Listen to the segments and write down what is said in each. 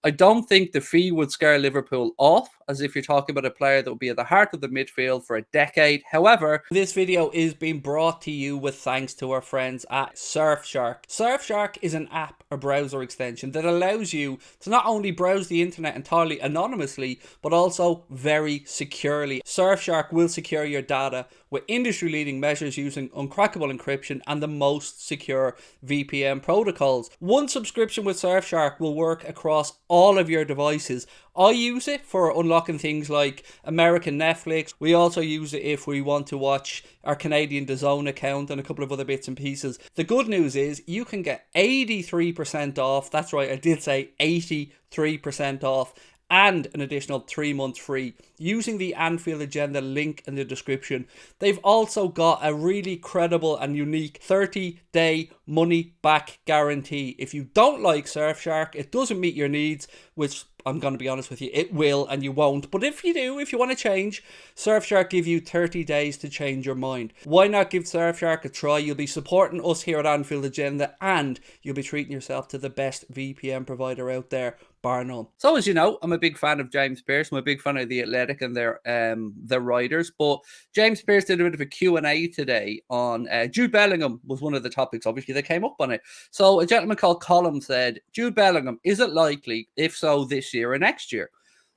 I don't think the fee would scare Liverpool off, as if you're talking about a player that will be at the heart of the midfield for a decade. However, this video is being brought to you with thanks to our friends at Surfshark. Surfshark is an app or browser extension that allows you to not only browse the internet entirely anonymously, but also very securely. Surfshark will secure your data with industry-leading measures using uncrackable encryption and the most secure VPN protocols. One subscription with Surfshark will work across all of your devices. I use it for unlocking things like American Netflix. We also use it if we want to watch our Canadian DAZN account and a couple of other bits and pieces. The good news is you can get 83% off. That's right, I did say 83% off. And an additional 3 months free using the Anfield Agenda link in the description. They've also got a really credible and unique 30-day money-back guarantee. If you don't like Surfshark, it doesn't meet your needs, which I'm going to be honest with you, it will and you won't. But if you do, if you want to change, Surfshark give you 30 days to change your mind. Why not give Surfshark a try? You'll be supporting us here at Anfield Agenda and you'll be treating yourself to the best VPN provider out there, bar none. So as you know, I'm a big fan of James Pearce. I'm a big fan of The Athletic and their writers. But James Pearce did a bit of a Q&A today on Jude Bellingham was one of the topics, obviously, that came up on it. So a gentleman called Colin said, Jude Bellingham, is it likely? If so, this year or next year?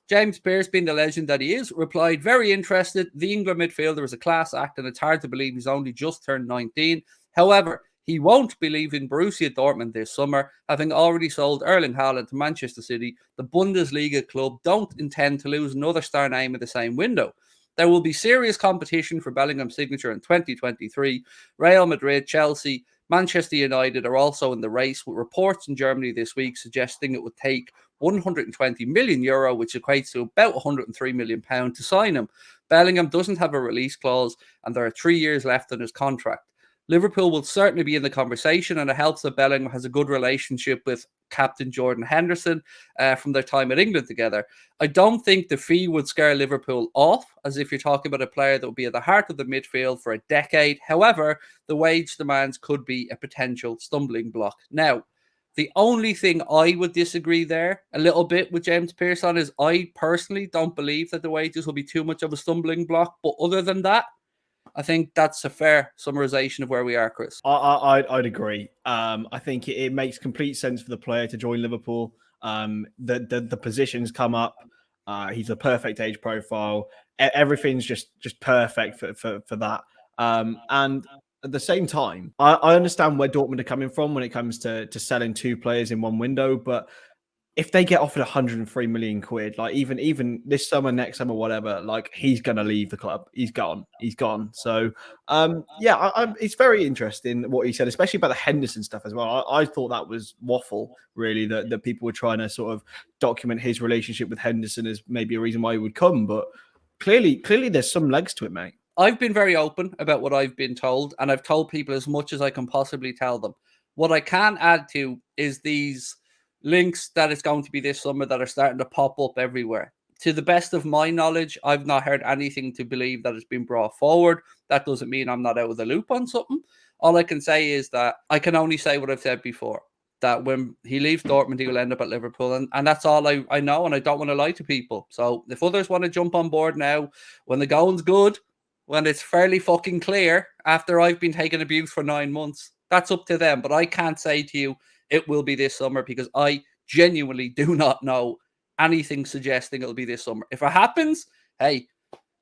James Pearce, being the legend that he is, replied, very interested. The England midfielder is a class act and it's hard to believe he's only just turned 19. However, he won't be leaving Borussia Dortmund this summer, having already sold Erling Haaland to Manchester City. The Bundesliga club don't intend to lose another star name in the same window. There will be serious competition for Bellingham's signature in 2023. Real Madrid, Chelsea, Manchester United are also in the race, with reports in Germany this week suggesting it would take 120 million euro, which equates to about 103 million pounds, to sign him. Bellingham doesn't have a release clause, and there are 3 years left on his contract. Liverpool will certainly be in the conversation, and it helps that Bellingham has a good relationship with captain Jordan Henderson from their time at England together. I don't think the fee would scare Liverpool off, as if you're talking about a player that will be at the heart of the midfield for a decade. However, the wage demands could be a potential stumbling block. Now, the only thing I would disagree there a little bit with James Pearce on is I personally don't believe that the wages will be too much of a stumbling block. But other than that, I think that's a fair summarization of where we are, Chris. I'd agree. I think it makes complete sense for the player to join Liverpool. The positions come up. He's a perfect age profile. Everything's just perfect for that. And at the same time, I understand where Dortmund are coming from when it comes to selling two players in one window, but if they get offered 103 million quid, like even this summer, next summer, whatever, like he's going to leave the club. He's gone. So, it's very interesting what he said, especially about the Henderson stuff as well. I thought that was waffle, really, that people were trying to sort of document his relationship with Henderson as maybe a reason why he would come. But clearly there's some legs to it, mate. I've been very open about what I've been told, and I've told people as much as I can possibly tell them. What I can add to is these links that it's going to be this summer that are starting to pop up everywhere. To the best of my knowledge, I've not heard anything to believe that it's been brought forward. That doesn't mean I'm not out of the loop on something. All I can say is that I can only say what I've said before, that when he leaves Dortmund, he will end up at Liverpool. And that's all I know, and I don't want to lie to people. So if others want to jump on board now, when the going's good, when it's fairly fucking clear, after I've been taking abuse for 9 months, that's up to them. But I can't say to you, it will be this summer, because I genuinely do not know anything suggesting it'll be this summer. If it happens, hey,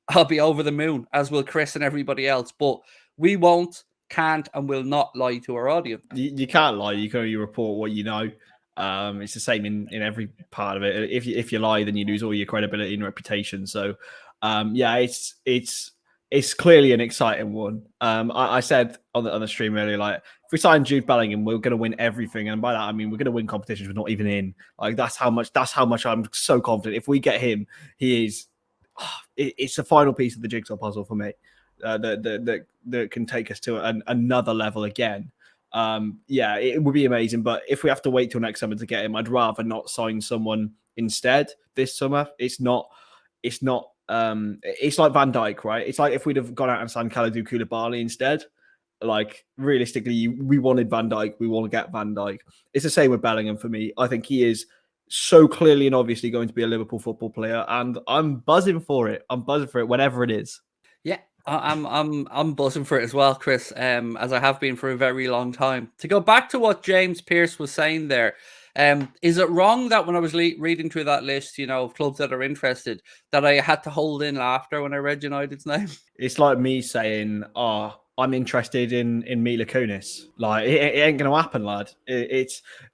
I'll be over the moon, as will Chris and everybody else. But we won't, can't, and will not lie to our audience. You can't lie. You can only report what you know. It's the same in every part of it. If you lie, then you lose all your credibility and reputation. So, it's clearly an exciting one. I said on the stream earlier, like, if we sign Jude Bellingham, we're going to win everything, and by that I mean we're going to win competitions we're not even in. Like that's how much I'm so confident. If we get him, he is. It's the final piece of the jigsaw puzzle for me that can take us to another level again. It would be amazing. But if we have to wait till next summer to get him, I'd rather not sign someone instead this summer. It's like Van Dijk, right? It's like if we'd have gone out and signed Kalidou Koulibaly instead. Like realistically, we wanted Van Dijk. We want to get Van Dijk. It's the same with Bellingham for me. I think he is so clearly and obviously going to be a Liverpool football player, and I'm buzzing for it. I'm buzzing for it, whenever it is. Yeah, I'm buzzing for it as well, Chris. As I have been for a very long time. To go back to what James Pearce was saying there, is it wrong that when I was reading through that list, of clubs that are interested, that I had to hold in laughter when I read United's name? It's like me saying, "Oh, I'm interested in Mila Kunis." Like it ain't gonna happen, lad.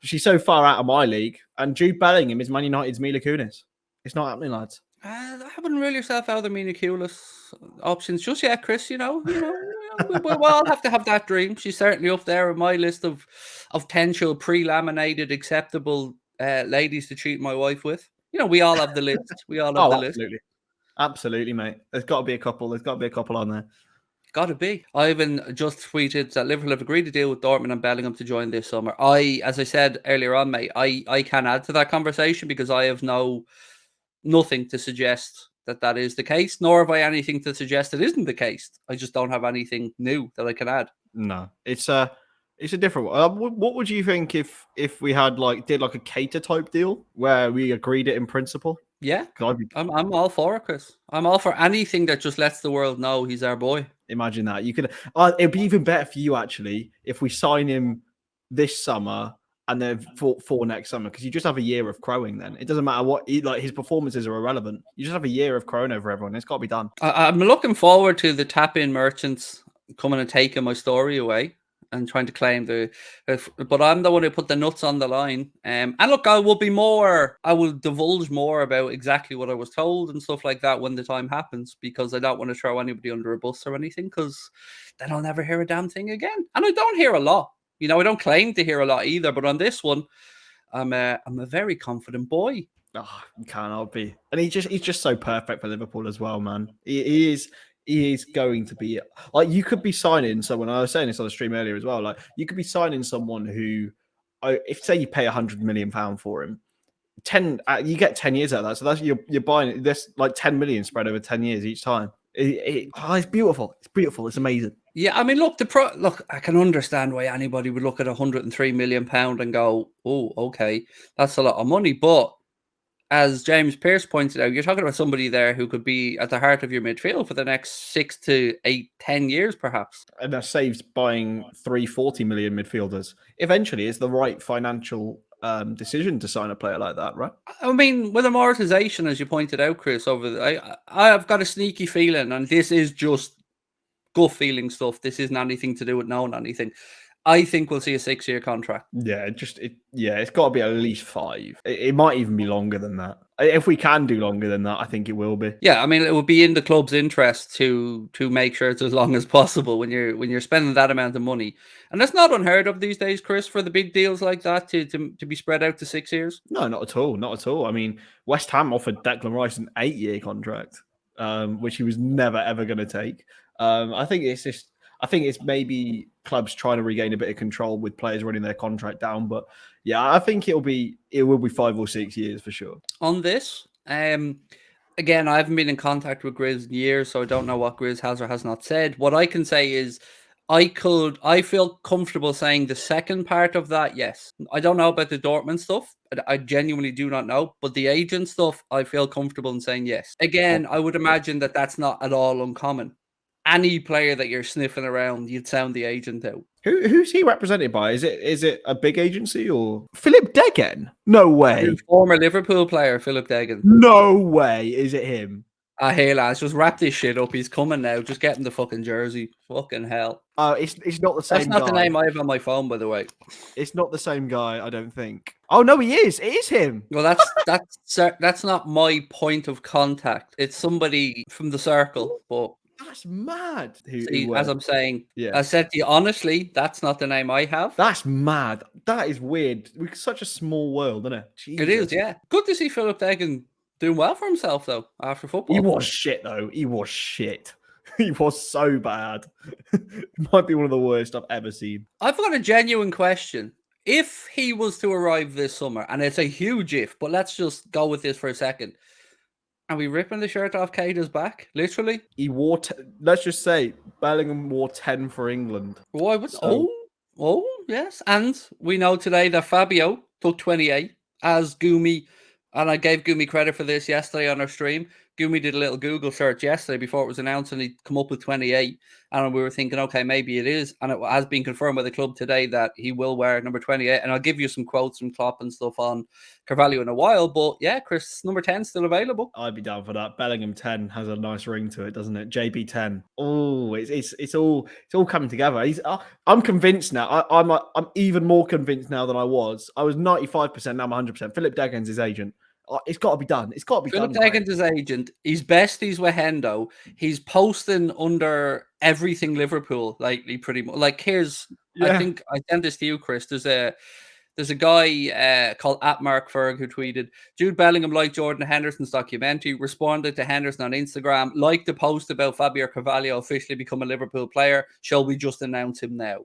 She's so far out of my league, and Jude Bellingham is Man United's Mila Kunis. It's not happening, lads. I haven't ruled yourself out of the Miniculous options just yet, Chris. We'll all have to have that dream. She's certainly up there on my list of potential pre-laminated acceptable ladies to treat my wife with. We all have the list. We all have Oh, the list. absolutely, absolutely, mate. There's got to be a couple. There's got to be a couple on there. Got to be. I even just tweeted that Liverpool have agreed to deal with Dortmund and Bellingham to join this summer. As I said earlier on, mate, I can add to that conversation because I have nothing to suggest that is the case, nor have I anything to suggest it isn't the case. I just don't have anything new that I can add. No, it's a different one. What would you think if we had did a cater type deal where we agreed it in principle? Yeah, I'm all for it, Chris. I'm all for anything that just lets the world know he's our boy. Imagine that. You could. It'd be even better for you actually if we sign him this summer and then for next summer, because you just have a year of crowing. Then it doesn't matter what his performances are irrelevant. You just have a year of crowing over everyone. It's got to be done. I'm looking forward to the tap-in merchants coming and taking my story away and trying to claim but I'm the one who put the nuts on the line. And look, I will divulge more about exactly what I was told and stuff like that when the time happens, because I don't want to throw anybody under a bus or anything, because then I'll never hear a damn thing again. And I don't hear a lot. I don't claim to hear a lot either, but on this one, I'm a very confident boy. Oh, you cannot be. And he's just so perfect for Liverpool as well, man. He is going to be you could be signing someone. I was saying this on the stream earlier as well. You could be signing someone who, if say you pay £100 million for him, you get 10 years out of that. So that's you're buying this 10 million spread over 10 years each time. It's beautiful. It's beautiful. It's amazing. Yeah, I mean, look, I can understand why anybody would look at £103 million and go, "Oh, okay, that's a lot of money." But as James Pearce pointed out, you're talking about somebody there who could be at the heart of your midfield for the next 6 to 8, 10 years, perhaps. And that saves buying 340 million midfielders. Eventually, it's the right financial decision to sign a player like that, right? I mean, with amortization, as you pointed out, Chris, I've got a sneaky feeling, and this is just gut feeling stuff. This isn't anything to do with knowing anything. I think we'll see a 6-year contract. Yeah, it's got to be at least 5. It might even be longer than that. If we can do longer than that, I think it will be. Yeah, I mean, it would be in the club's interest to make sure it's as long as possible when you're spending that amount of money, and that's not unheard of these days, Chris, for the big deals like that to be spread out to 6 years. No, not at all, not at all. I mean, West Ham offered Declan Rice an 8-year contract, which he was never ever going to take. I think it's maybe clubs trying to regain a bit of control with players running their contract down. But yeah, I think it will be 5 or 6 years for sure. On this, again, I haven't been in contact with Grizz in years, so I don't know what Grizz has or has not said. What I can say is I feel comfortable saying the second part of that, yes. I don't know about the Dortmund stuff. I genuinely do not know. But the agent stuff, I feel comfortable in saying yes. Again, I would imagine that that's not at all uncommon. Any player that you're sniffing around, you'd sound the agent out. Who's he represented by? Is it a big agency or Philip Degen? No way. Former Liverpool player Philip Degen. No way. Is it him? Hey lads, just wrap this shit up. He's coming now. Just get him the fucking jersey. Fucking hell. It's not the same. That's not guy. the name I have on my phone, by the way. It's not the same guy, I don't think. Oh no, he is. It is him. Well, that's not my point of contact. It's somebody from the circle, but. That's mad. As I'm saying, yeah. I said to you honestly, that's not the name I have. That's mad. That is weird. We're such a small world, isn't it? Jesus. It is, yeah. Good to see Philip Degen doing well for himself, though, after football. He was shit, though. He was shit. He was so bad. It might be one of the worst I've ever seen. I've got a genuine question. If he was to arrive this summer, and it's a huge if, but let's just go with this for a second. Are we ripping the shirt off Keita's back? Literally? He wore, let's just say, Bellingham wore 10 for England. Why would? Oh, yes. And we know today that Fabio took 28 as Gumi, and I gave Gumi credit for this yesterday on our stream. Gumi did a little Google search yesterday before it was announced, and he'd come up with 28. And we were thinking, okay, maybe it is. And it has been confirmed by the club today that he will wear number 28. And I'll give you some quotes from Klopp and stuff on Carvalho in a while. But yeah, Chris, number 10 still available. I'd be down for that. Bellingham 10 has a nice ring to it, doesn't it? JB 10. Oh, it's all coming together. I'm convinced now. I'm even more convinced now than I was. I was 95%. Now I'm 100%. Philip Degen's his agent. It's got to be done. It's got to be Philip done. Degen's his agent. He's besties with Hendo. He's posting under everything Liverpool lately, pretty much. Like here's, I think I sent this to you, Chris. There's a guy called @MarkFerg who tweeted, Jude Bellingham liked Jordan Henderson's documentary, responded to Henderson on Instagram, liked the post about Fabio Carvalho officially become a Liverpool player. Shall we just announce him now?